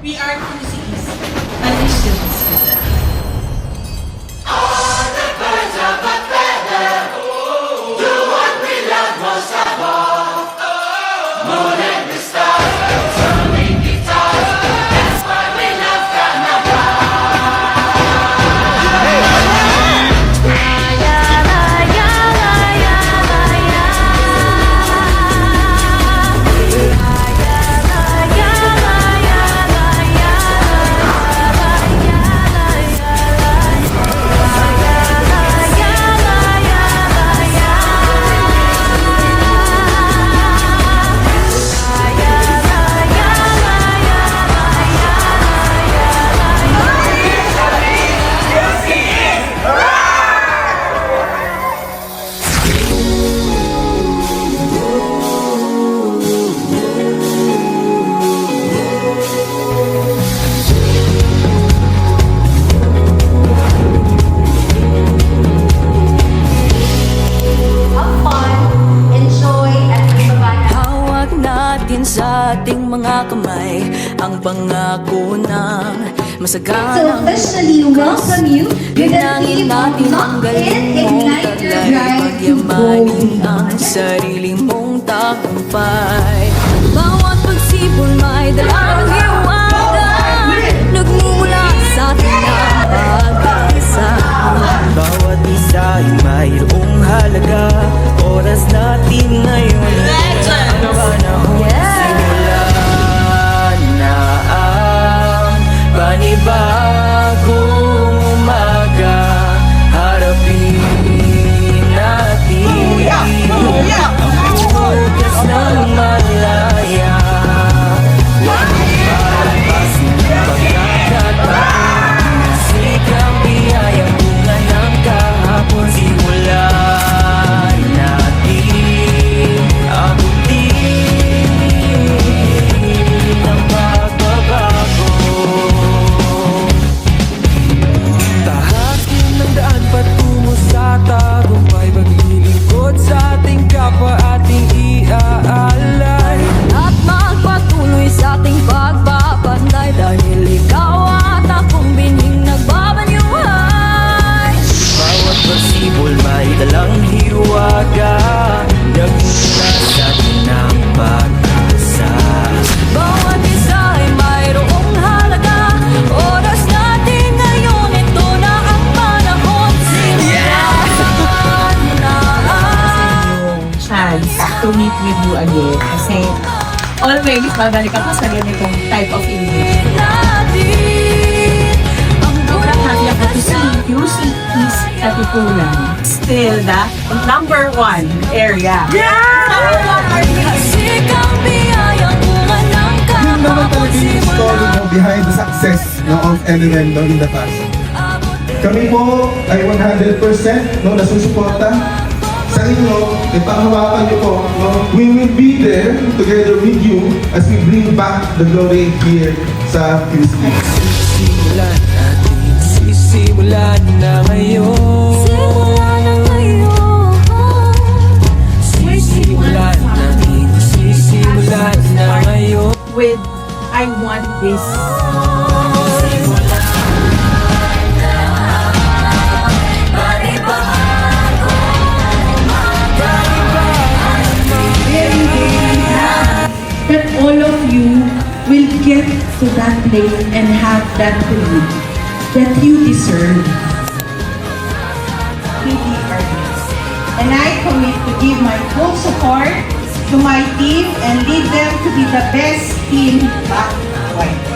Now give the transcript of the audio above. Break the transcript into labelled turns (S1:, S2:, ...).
S1: We are Tuesdays. Additions.
S2: Sa ating mga kamay ang pangako ng masaganang
S3: officially welcome you with the
S2: Ginangin
S3: theme of
S2: natin ang
S3: Lock
S2: galing
S3: In,
S2: mong
S3: Ignite Your
S2: taglay
S3: Drive to
S2: Pagyamanin
S3: Go.
S2: ang sarili mong tagumpay Bawat pagsipol may dalang hiwaga Nagmumula sa atin ang pag-asa Bawat isa ay mayroong halaga Oras natin ngayon ang panahon Simulan na ang panibagong umaga Harapin natin ang bukas ng malaya Huwag palampasin ang pagkakataon Sikang biyayang bunga ng kahapon Simulan natin abutin ang pagbabago Tahakin ng daan patungo sa tagumpay Paglilingkod sa ating kapwa ating iaalay At magpatuloy sa ating pagbabantay Dahil ikaw at akong bining nagbabanyuhay Bawat pagsibol may dalang hiwaga Nagmula sa atin ang pag-asa Bawat isa ay mayroong halaga Oras natin ngayon, ito na ang panahon Simulan na
S1: Chance to meet with you again. Kasi always babalik ako sa ganitong type of image.
S2: natin ang
S1: Sobrang happy ako to see you si East Katipunan. Still the number 1 area.
S2: Sikang biyayang bunga ng
S4: Yun naman
S2: kahapon
S4: talaga yung story mo behind the success no, of NMM no, in the past. Kami po ay 100% no, nasusuporta sa inyo, ipanghawakan niyo po. No? We will be there together with you as we bring back the glory here sa Tuesday.
S2: Sisimulan na ngayon Simulan na ngayon Sisimulan na ngayon
S1: With I want this. That all of you will get to that place and have that belief that you deserve. Really are this. And I commit to give my full support to my team and lead them to be the best team back white.